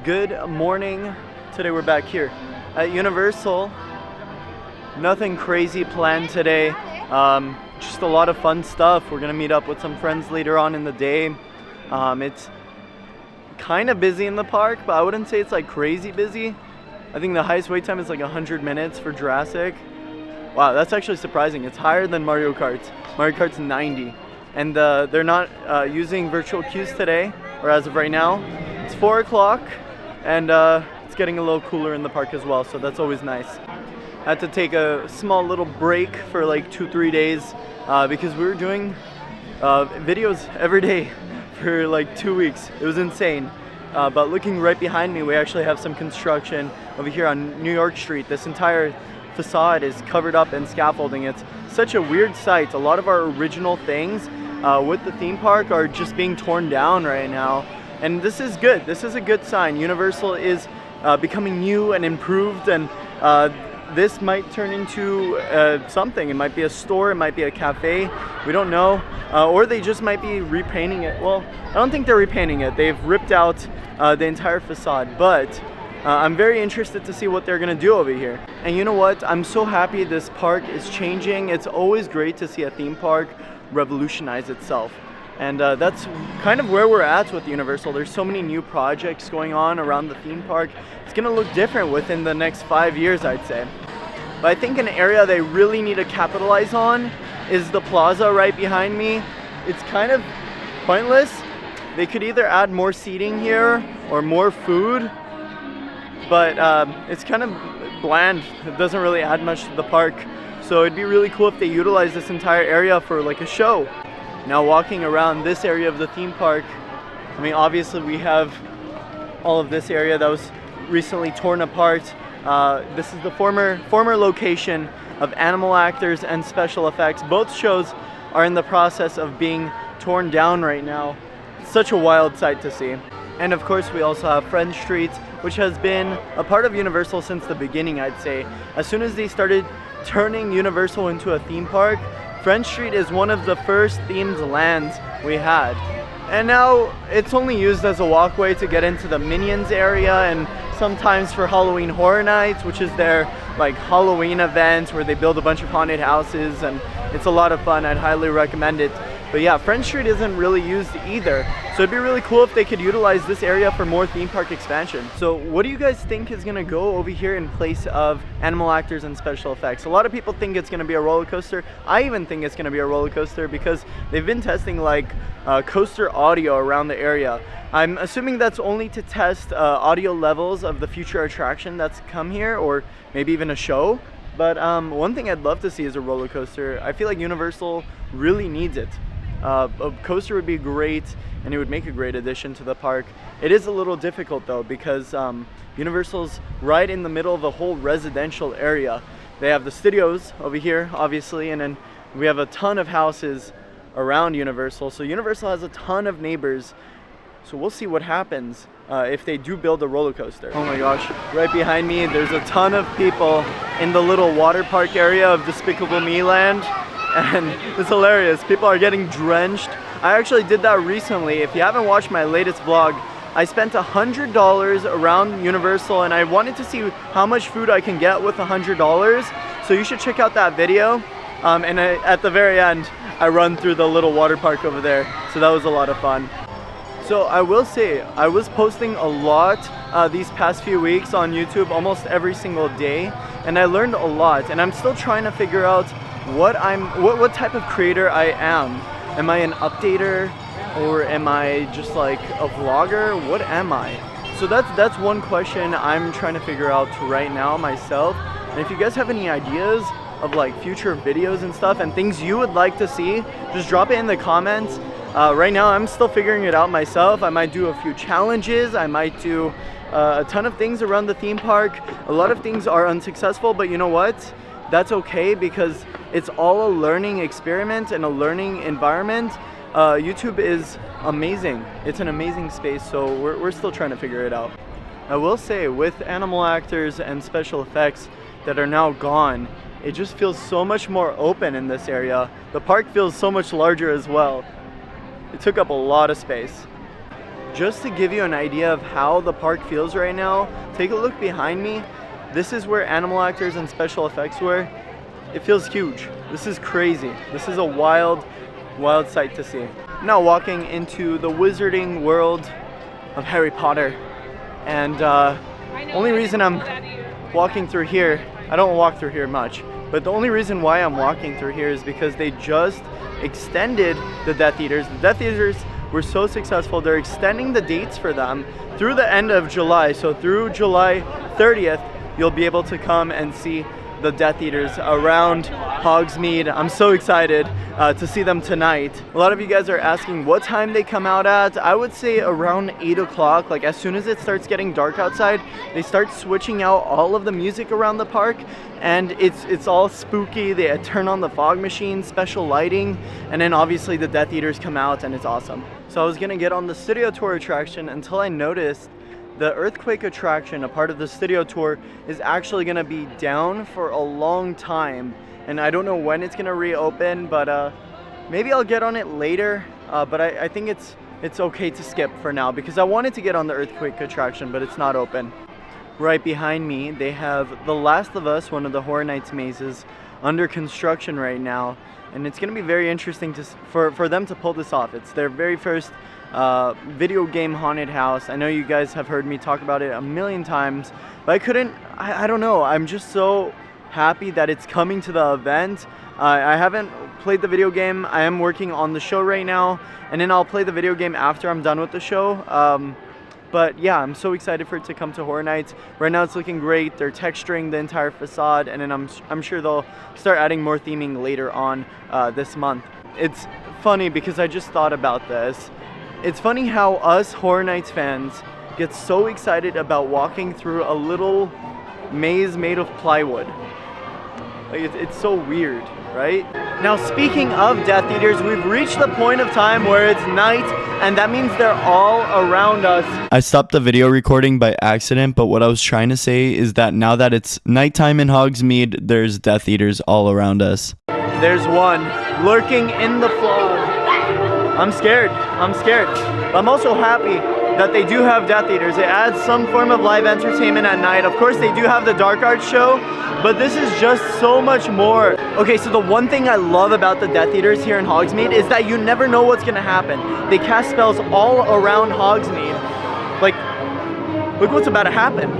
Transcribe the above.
Good morning. Today we're back here at Universal. Nothing crazy planned today. Just a lot of fun stuff. We're gonna meet up with some friends later on in the day. It's kind of busy in the park, but I wouldn't say it's like crazy busy. I think the highest wait time is like 100 minutes for Jurassic. Wow, that's actually surprising. It's higher than Mario Kart. Mario Kart's 90. And they're not using virtual queues today, or as of right now. It's 4 o'clock, and it's getting a little cooler in the park as well, so that's always nice. I had to take a small little break for like 2-3 days because we were doing videos every day for like 2 weeks. It was insane. But looking right behind me, we actually have some construction over here on New York Street. This entire facade is covered up in scaffolding. It's such a weird sight. A lot of our original things with the theme park are just being torn down right now. And this is good. This is a good sign. Universal is becoming new and improved, and this might turn into something. It might be a store, it might be a cafe, we don't know. Or they just might be repainting it. Well, I don't think they're repainting it. They've ripped out the entire facade, but I'm very interested to see what they're gonna do over here. And you know what? I'm so happy this park is changing. It's always great to see a theme park revolutionize itself. And that's kind of where we're at with Universal. There's so many new projects going on around the theme park. It's gonna look different within the next 5 years, I'd say. But I think an area they really need to capitalize on is the plaza right behind me. It's kind of pointless. They could either add more seating here or more food, but it's kind of bland. It doesn't really add much to the park. So it'd be really cool if they utilize this entire area for like a show. Now walking around this area of the theme park, I mean, obviously we have all of this area that was recently torn apart. This is the former location of Animal Actors and Special Effects. Both shows are in the process of being torn down right now. It's such a wild sight to see. And of course we also have Friend Street, which has been a part of Universal since the beginning, I'd say. As soon as they started turning Universal into a theme park, Friend Street is one of the first themed lands we had. And now it's only used as a walkway to get into the Minions area, and sometimes for Halloween Horror Nights, which is their like Halloween event where they build a bunch of haunted houses, and it's a lot of fun. I'd highly recommend it. But yeah, Friend Street isn't really used either. So it'd be really cool if they could utilize this area for more theme park expansion. So what do you guys think is gonna go over here in place of Animal Actors and Special Effects? A lot of people think it's gonna be a roller coaster. I even think it's gonna be a roller coaster because they've been testing like coaster audio around the area. I'm assuming that's only to test audio levels of the future attraction that's come here, or maybe even a show. But one thing I'd love to see is a roller coaster. I feel like Universal really needs it. A coaster would be great, and it would make a great addition to the park. It is a little difficult though, because Universal's right in the middle of a whole residential area. They have the studios over here, obviously, and then we have a ton of houses around Universal. So Universal has a ton of neighbors. So we'll see what happens if they do build a roller coaster. Oh my gosh, right behind me, there's a ton of people in the little water park area of Despicable Me Land. And it's hilarious. People are getting drenched. I actually did that recently. If you haven't watched my latest vlog, I spent $100 around Universal, and I wanted to see how much food I can get with $100. So you should check out that video. And at the very end, I run through the little water park over there. So that was a lot of fun. So I will say, I was posting a lot these past few weeks on YouTube, almost every single day. And I learned a lot, and I'm still trying to figure out what type of creator I am. Am I an updater, or am I just like a vlogger? What am I? So that's one question I'm trying to figure out right now myself. And if you guys have any ideas of like future videos and stuff and things you would like to see, just drop it in the comments. Right now I'm still figuring it out myself. I might do a few challenges, I might do a ton of things around the theme park. A lot of things are unsuccessful, but you know what? That's okay, because it's all a learning experiment and a learning environment. YouTube is amazing. It's an amazing space, so we're still trying to figure it out. I will say, with Animal Actors and Special Effects that are now gone, it just feels so much more open in this area. The park feels so much larger as well. It took up a lot of space. just to give you an idea of how the park feels right now, take a look behind me. This is where animal actors and special effects were. It feels huge. This is crazy. This is a wild, wild sight to see. Now walking into the wizarding world of Harry Potter. And only reason I'm walking through here, I don't walk through here much, but the only reason why I'm walking through here is because they just extended the Death Eaters. The Death Eaters were so successful, they're extending the dates for them through the end of July. So through July 30th, you'll be able to come and see the Death Eaters around Hogsmeade. I'm so excited to see them tonight. A lot of you guys are asking what time they come out at. I would say around 8 o'clock. Like as soon as it starts getting dark outside, they start switching out all of the music around the park, and it's all spooky. They turn on the fog machine, special lighting, and then obviously the Death Eaters come out, and it's awesome. So I was gonna get on the studio tour attraction until I noticed the earthquake attraction, a part of the studio tour, is actually gonna be down for a long time, and I don't know when it's gonna reopen, but maybe I'll get on it later. But I think it's okay to skip for now because I wanted to get on the earthquake attraction, but it's not open. Right behind me, they have The Last of Us, one of the Horror Nights mazes, under construction right now, and it's gonna be very interesting for them to pull this off. It's their very first video game haunted house. I know you guys have heard me talk about it a million times, but I don't know, I'm just so happy that it's coming to the event. I haven't played the video game. I am working on the show right now, and then I'll play the video game after I'm done with the show. But yeah, I'm so excited for it to come to Horror Nights. Right now it's looking great. They're texturing the entire facade, and then I'm sure they'll start adding more theming later on this month. It's funny because I just thought about this. It's funny how us Horror Nights fans get so excited about walking through a little maze made of plywood. Like it's so weird, right? Now speaking of Death Eaters, we've reached the point of time where it's night, and that means they're all around us. I stopped the video recording by accident, but what I was trying to say is that now that it's nighttime in Hogsmeade, there's Death Eaters all around us. There's one lurking in the fog. I'm scared. But I'm also happy that they do have Death Eaters. It adds some form of live entertainment at night. Of course, they do have the dark arts show, but this is just so much more. Okay, so the one thing I love about the Death Eaters here in Hogsmeade is that you never know what's gonna happen. They cast spells all around Hogsmeade. Like, look what's about to happen.